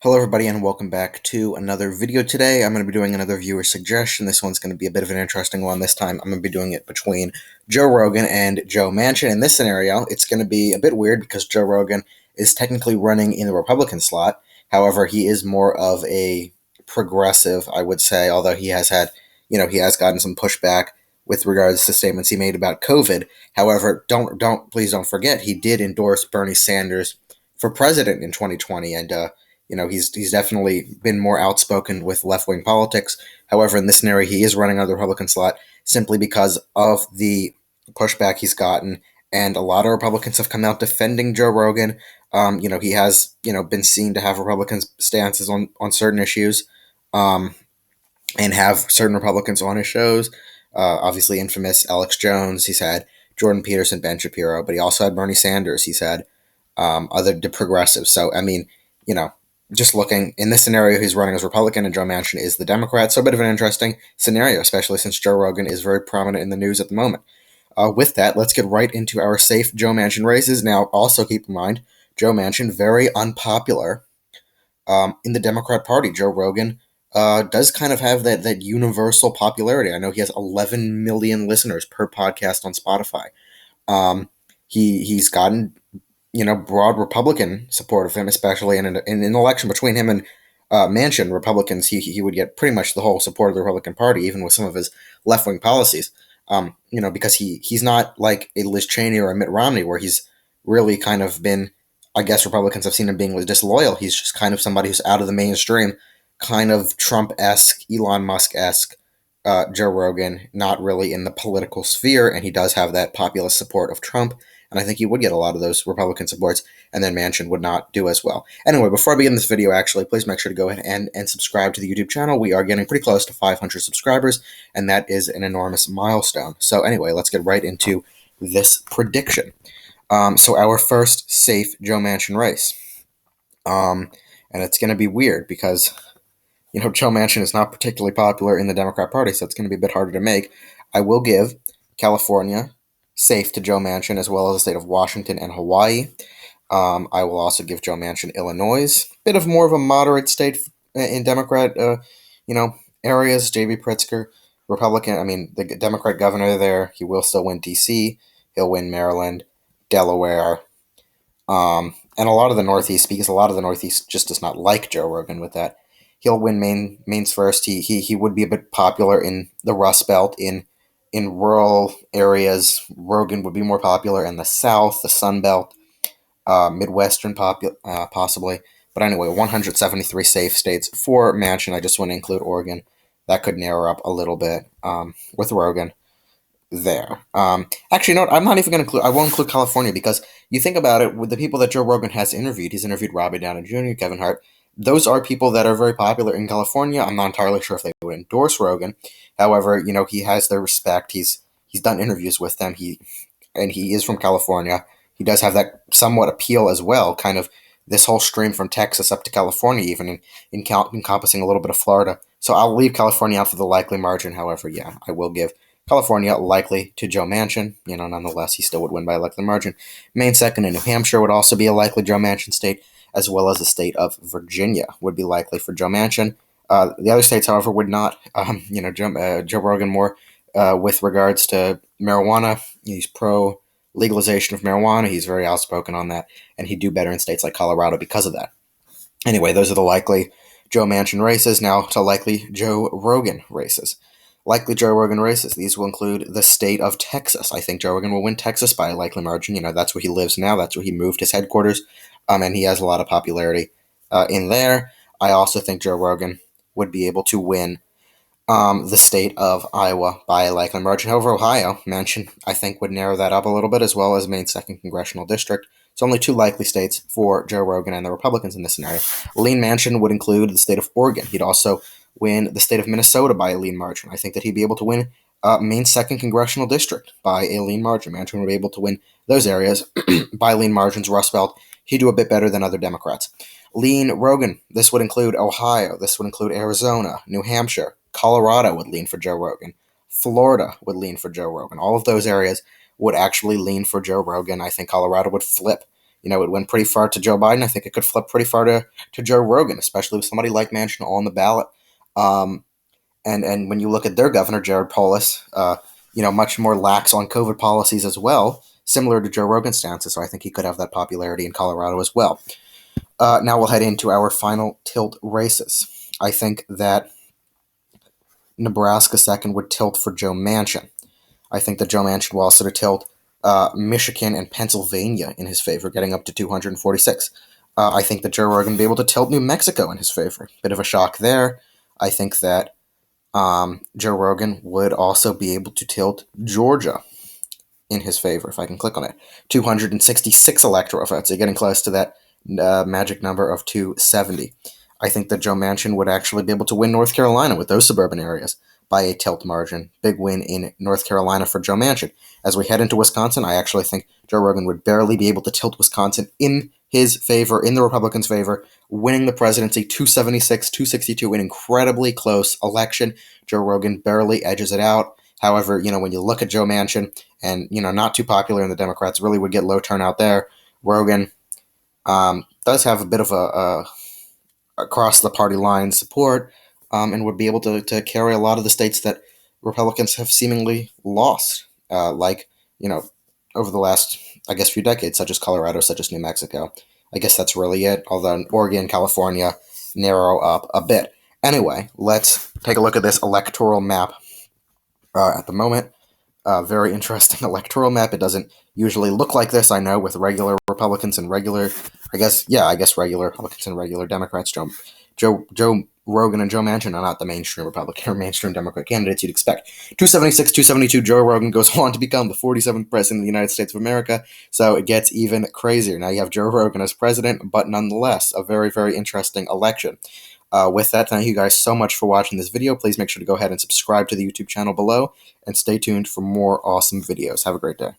Hello everybody and welcome back to another video today. I'm going to be doing another viewer suggestion. This one's going to be a bit of an interesting one. This time I'm going to be doing it between Joe Rogan and Joe Manchin. In this scenario, it's going to be a bit weird because Joe Rogan is technically running in the Republican slot. However, he is more of a progressive, I would say, although he has had, he has gotten some pushback with regards to statements he made about COVID. However, please don't forget, he did endorse Bernie Sanders for president in 2020 and he's definitely been more outspoken with left-wing politics. However, in this scenario, he is running out of the Republican slot simply because of the pushback he's gotten, and a lot of Republicans have come out defending Joe Rogan. He has, been seen to have Republican stances on certain issues, and have certain Republicans on his shows. Obviously, infamous Alex Jones. He's had Jordan Peterson, Ben Shapiro, but he also had Bernie Sanders. He's had other progressives. So, just looking in this scenario, he's running as Republican and Joe Manchin is the Democrat. So a bit of an interesting scenario, especially since Joe Rogan is very prominent in the news at the moment. With that, let's get right into our safe Joe Manchin races. Now, also keep in mind, Joe Manchin, very unpopular in the Democrat Party. Joe Rogan does kind of have that universal popularity. I know he has 11 million listeners per podcast on Spotify. He's gotten broad Republican support of him, especially in an election between him and Manchin. Republicans, he would get pretty much the whole support of the Republican Party, even with some of his left-wing policies. Because he's not like a Liz Cheney or a Mitt Romney, where he's really kind of been, I guess Republicans have seen him being disloyal. He's just kind of somebody who's out of the mainstream, kind of Trump-esque, Elon Musk-esque, Joe Rogan, not really in the political sphere, and he does have that populist support of Trump. And I think he would get a lot of those Republican supports, and then Manchin would not do as well. Anyway, before I begin this video, actually, please make sure to go ahead and subscribe to the YouTube channel. We are getting pretty close to 500 subscribers, and that is an enormous milestone. So anyway, let's get right into this prediction. So our first safe Joe Manchin race. And it's going to be weird because, Joe Manchin is not particularly popular in the Democrat Party, so it's going to be a bit harder to make. I will give California safe to Joe Manchin, as well as the state of Washington and Hawaii. I will also give Joe Manchin Illinois, bit of more of a moderate state in Democrat, areas. J.B. Pritzker, Republican. The Democrat governor there, he will still win D.C. He'll win Maryland, Delaware, and a lot of the Northeast, because a lot of the Northeast just does not like Joe Rogan with that. He'll win Maine's first. He would be a bit popular in the Rust Belt, in rural areas. Rogan would be more popular in the South, the Sun Belt, Midwestern possibly. But anyway, 173 safe states for Manchin. I just want to include Oregon. That could narrow up a little bit with Rogan there. Actually, no, I'm not even going to include. I won't include California, because you think about it, with the people that Joe Rogan has interviewed, he's interviewed Robbie Downey Jr., Kevin Hart. Those are people that are very popular in California. I'm not entirely sure if they would endorse Rogan. However, he has their respect. He's done interviews with them. He is from California. He does have that somewhat appeal as well, kind of this whole stream from Texas up to California, even encompassing a little bit of Florida. So I'll leave California out for the likely margin. However, yeah, I will give California likely to Joe Manchin. Nonetheless, he still would win by a likely margin. Maine second, and New Hampshire would also be a likely Joe Manchin state, as well as the state of Virginia would be likely for Joe Manchin. The other states, however, would not. Joe Rogan more with regards to marijuana. He's pro legalization of marijuana. He's very outspoken on that, and he'd do better in states like Colorado because of that. Anyway, those are the likely Joe Manchin races. Now to likely Joe Rogan races. Likely Joe Rogan races. These will include the state of Texas. I think Joe Rogan will win Texas by a likely margin. That's where he lives now. That's where he moved his headquarters, and he has a lot of popularity in there. I also think Joe Rogan would be able to win the state of Iowa by a likely margin. However, Ohio, Manchin, I think, would narrow that up a little bit, as well as Maine's second congressional district. So only two likely states for Joe Rogan and the Republicans in this scenario. Lean Manchin would include the state of Oregon. He'd also win the state of Minnesota by a lean margin. I think that he'd be able to win Maine's second congressional district by a lean margin. Manchin would be able to win those areas by lean margins. Rust Belt, he'd do a bit better than other Democrats. Lean Rogan, this would include Ohio. This would include Arizona, New Hampshire. Colorado would lean for Joe Rogan. Florida would lean for Joe Rogan. All of those areas would actually lean for Joe Rogan. I think Colorado would flip it went pretty far to Joe Biden. I think it could flip pretty far to Joe Rogan, especially with somebody like Manchin on the ballot. And when you look at their governor, Jared Polis, much more lax on COVID policies as well, similar to Joe Rogan's stances. So I think he could have that popularity in Colorado as well. Now we'll head into our final tilt races. I think that Nebraska second would tilt for Joe Manchin. I think that Joe Manchin will also tilt Michigan and Pennsylvania in his favor, getting up to 246. I think that Joe Rogan will be able to tilt New Mexico in his favor. Bit of a shock there. I think that Joe Rogan would also be able to tilt Georgia in his favor, if I can click on it. 266 electoral votes. You're getting close to that magic number of 270. I think that Joe Manchin would actually be able to win North Carolina with those suburban areas by a tilt margin. Big win in North Carolina for Joe Manchin. As we head into Wisconsin, I actually think Joe Rogan would barely be able to tilt Wisconsin in his favor, in the Republicans' favor, winning the presidency 276, 262, an incredibly close election. Joe Rogan barely edges it out. However, when you look at Joe Manchin and, not too popular in the Democrats, really would get low turnout there. Rogan does have a bit of a across the party line support and would be able to carry a lot of the states that Republicans have seemingly lost, over the last, I guess, few decades, such as Colorado, such as New Mexico. I guess that's really it, although Oregon, California narrow up a bit. Anyway, let's take a look at this electoral map at the moment. Very interesting electoral map. It doesn't usually look like this, I know, with regular Republicans and regular Republicans and regular Democrats. Joe Rogan and Joe Manchin are not the mainstream Republican or mainstream Democrat candidates you'd expect. 276, 272, Joe Rogan goes on to become the 47th president of the United States of America, so it gets even crazier. Now you have Joe Rogan as president, but nonetheless, a very, very interesting election. With that, thank you guys so much for watching this video. Please make sure to go ahead and subscribe to the YouTube channel below, and stay tuned for more awesome videos. Have a great day.